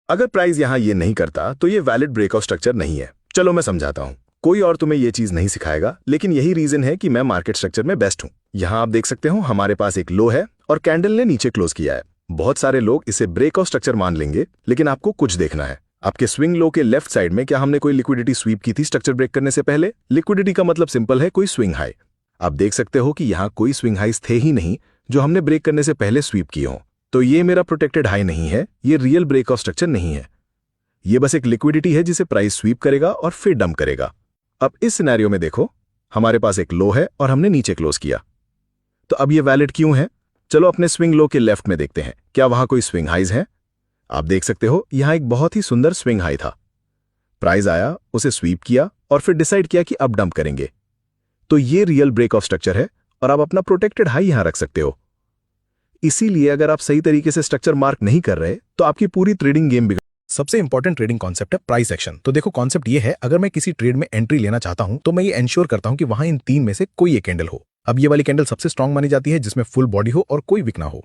अगर प्राइस यहाँ ये नहीं करता तो ये वैलिड ब्रेकआउट स्ट्रक्चर नहीं है। चलो मैं समझाता हूँ। कोई और तुम्हें ये चीज नहीं सिखाएगा, लेकिन यही रीजन है कि मैं मार्केट स्ट्रक्चर में बेस्ट हूँ। यहाँ आप देख सकते हो हमारे पास एक लो है और कैंडल ने नीचे क्लोज किया है। बहुत सारे लोग इसे ब्रेकआउट स्ट्रक्चर मान लेंगे, लेकिन आपको कुछ देखना है। आपके स्विंग लो के लेफ्ट साइड में क्या हमने कोई लिक्विडिटी स्वीप की थी स्ट्रक्चर ब्रेक करने से पहले? लिक्विडिटी का मतलब सिंपल है, कोई स्विंग हाई। आप देख सकते हो कि यहाँ कोई स्विंग हाइस थे ही नहीं जो हमने ब्रेक करने से पहले स्वीप किए हों। तो ये मेरा प्रोटेक्टेड हाई नहीं है, ये रियल ब्रेकआउट स्ट्रक्चर नहीं है। ये बस एक लिक्विडिटी है जिसे प्राइस स्वीप करेगा और फिर डंप करेगा। अब इस सिनेरियो में देखो, हमारे पास एक लो है और हमने नीचे क्लोज किया, तो अब ये वैलिड क्यों है? चलो अपने स्विंग लो के लेफ्ट में देखते हैं, क्या वहां कोई स्विंग हाइज है? आप देख सकते हो यहां एक बहुत ही सुंदर स्विंग हाई था। प्राइस आया, उसे स्वीप किया और फिर डिसाइड किया कि अब डंप करेंगे। तो ये रियल ब्रेकआउट स्ट्रक्चर है और आप अपना प्रोटेक्टेड हाई यहां रख सकते हो। इसीलिए अगर आप सही तरीके से स्ट्रक्चर मार्क नहीं कर रहे तो आपकी पूरी ट्रेडिंग गेम बिगड़। सबसे इंपॉर्टेंट ट्रेडिंग कॉन्सेप्ट है प्राइस एक्शन। तो देखो कॉन्सेप्ट ये है, अगर मैं किसी ट्रेड में एंट्री लेना चाहता हूं तो मैं ये एंश्योर करता हूं कि वहां इन तीन में से कोई एक कैंडल हो। अब ये वाली कैंडल सबसे स्ट्रांग मानी जाती है जिसमें फुल बॉडी हो और कोई विक ना हो।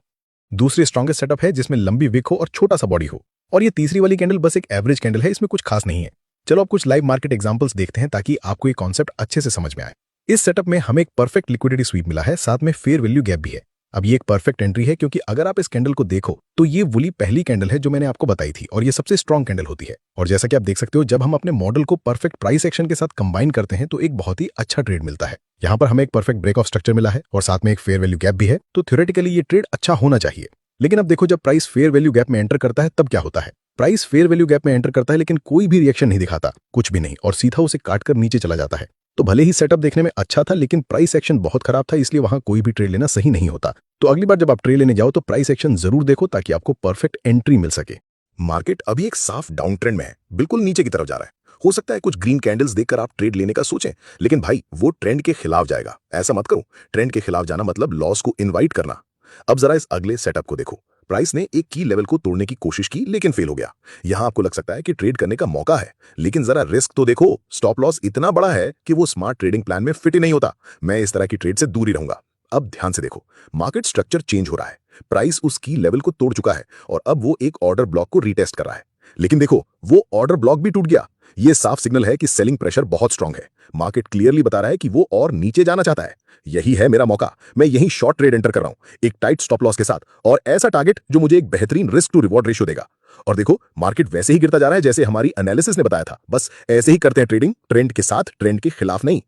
दूसरी स्ट्रॉन्गेस्ट सेटअप है जिसमें लंबी विक हो और छोटा सा बॉडी हो। और ये तीसरी वाली कैंडल बस एक एवरेज कैंडल है, इसमें कुछ खास नहीं है। चलो अब कुछ लाइव मार्केट एग्जांपल्स देखते हैं ताकि आपको ये कॉन्सेप्ट अच्छे से समझ में आए। इस सेटअप में हमें एक परफेक्ट लिक्विडिटी स्वीप मिला है, साथ में फेयर वैल्यू गैप भी है। अब ये एक परफेक्ट एंट्री है क्योंकि अगर आप इस कैंडल को देखो तो ये वही पहली कैंडल है जो मैंने आपको बताई थी और ये सबसे स्ट्रांग कैंडल होती है। और जैसा कि आप देख सकते हो, जब हम अपने मॉडल को परफेक्ट प्राइस एक्शन के साथ कंबाइन करते हैं तो एक बहुत ही अच्छा ट्रेड मिलता है। यहाँ पर हमें एक परफेक्ट ब्रेक ऑफ स्ट्रक्चर मिला है और साथ में एक फेयर वैल्यू गैप भी है, तो थ्योरेटिकली ये ट्रेड अच्छा होना चाहिए। लेकिन अब देखो, जब प्राइस फेयर वैल्यू गैप में एंटर करता है तब क्या होता है? प्राइस फेयर वैल्यू गैप में एंटर करता है लेकिन कोई भी रिएक्शन नहीं दिखाता, कुछ भी नहीं, और सीधा उसे काटकर नीचे चला जाता है। तो भले ही सेटअप देखने में अच्छा था लेकिन प्राइस एक्शन बहुत खराब था, इसलिए वहां कोई भी ट्रेड लेना सही नहीं होता। तो अगली बार जब आप ट्रेड लेने जाओ तो प्राइस एक्शन जरूर देखो ताकि आपको परफेक्ट एंट्री मिल सके। मार्केट अभी एक साफ डाउन ट्रेंड में है, बिल्कुल नीचे की तरफ जा रहा है। हो सकता है कुछ ग्रीन कैंडल्स देखकर आप ट्रेड लेने का सोचें, लेकिन भाई वो ट्रेंड के खिलाफ जाएगा। ऐसा मत करो। ट्रेंड के खिलाफ जाना मतलब लॉस को इनवाइट करना। अब जरा इस अगले सेटअप को देखो। प्राइस ने एक की लेवल को तोड़ने की कोशिश की लेकिन फेल हो गया। यहां आपको लग सकता है कि ट्रेड करने का मौका है, लेकिन जरा रिस्क तो देखो। स्टॉप लॉस इतना बड़ा है कि वो स्मार्ट ट्रेडिंग प्लान में फिट ही नहीं होता। मैं इस तरह की ट्रेड से दूर ही रहूंगा। अब ध्यान से देखो, मार्केट स्ट्रक्चर चेंज हो रहा है। प्राइस उस की लेवल को तोड़ चुका है और अब वो एक ऑर्डर ब्लॉक को रीटेस्ट कर रहा है, लेकिन देखो वो ऑर्डर ब्लॉक भी टूट गया। ये साफ सिग्नल है कि सेलिंग प्रेशर बहुत स्ट्रांग है। मार्केट क्लियरली बता रहा है कि वो और नीचे जाना चाहता है। यही है मेरा मौका। मैं यही शॉर्ट ट्रेड एंटर कर रहा हूं, एक टाइट स्टॉप लॉस के साथ, और ऐसा टारगेट जो मुझे एक बेहतरीन रिस्क टू रिवॉर्ड रेशियो देगा। और देखो, मार्केट वैसे ही गिरता जा रहा है जैसे हमारी एनालिसिस ने बताया था। बस ऐसे ही करते हैं ट्रेडिंग, ट्रेंड के साथ, ट्रेंड के खिलाफ नहीं।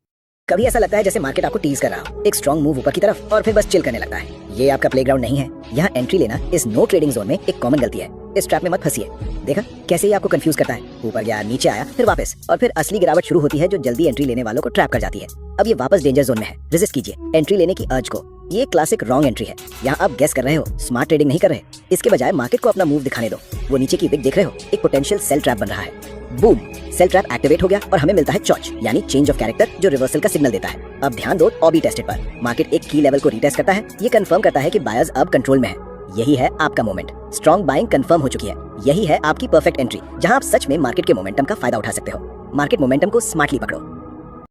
कभी ऐसा लगता है जैसे मार्केट आपको टीज कर रहा हो, एक स्ट्रॉन्ग मूव ऊपर की तरफ और फिर बस चिल करने लगता है। ये आपका प्लेग्राउंड नहीं है। यहाँ एंट्री लेना इस नो ट्रेडिंग जोन में एक कॉमन गलती है। इस ट्रैप में मत फंसिए। देखा कैसे ही आपको कंफ्यूज करता है, ऊपर गया, नीचे आया, फिर वापस, और फिर असली गिरावट शुरू होती है जो जल्दी एंट्री लेने वालों को ट्रैप कर जाती है। अब ये वापस डेंजर जोन में है। रेजिस्ट कीजिए एंट्री लेने की अर्ज को। ये क्लासिक रॉन्ग एंट्री है। यहाँ आप गेस कर रहे हो, स्मार्ट ट्रेडिंग नहीं कर रहे। इसके बजाय मार्केट को अपना मूव दिखाने दो। वो नीचे की विक देख रहे हो, एक पोटेंशियल सेल ट्रैप बन रहा है। बूम, सेल ट्रैप एक्टिवेट हो गया और हमें मिलता है चॉच, यानी चेंज ऑफ कैरेक्टर, जो रिवर्सल का सिग्नल देता है। अब ध्यान दो ऑबी टेस्टेड पर। मार्केट एक की लेवल को रीटेस्ट करता है। ये कंफर्म करता है कि बायर्स अब कंट्रोल में है। यही है आपका मोमेंट। स्ट्रॉन्ग बाइंग कंफर्म हो चुकी है। यही है आपकी परफेक्ट एंट्री, जहां आप सच में मार्केट के मोमेंटम का फायदा उठा सकते हो। मार्केट मोमेंटम को स्मार्टली पकड़ो।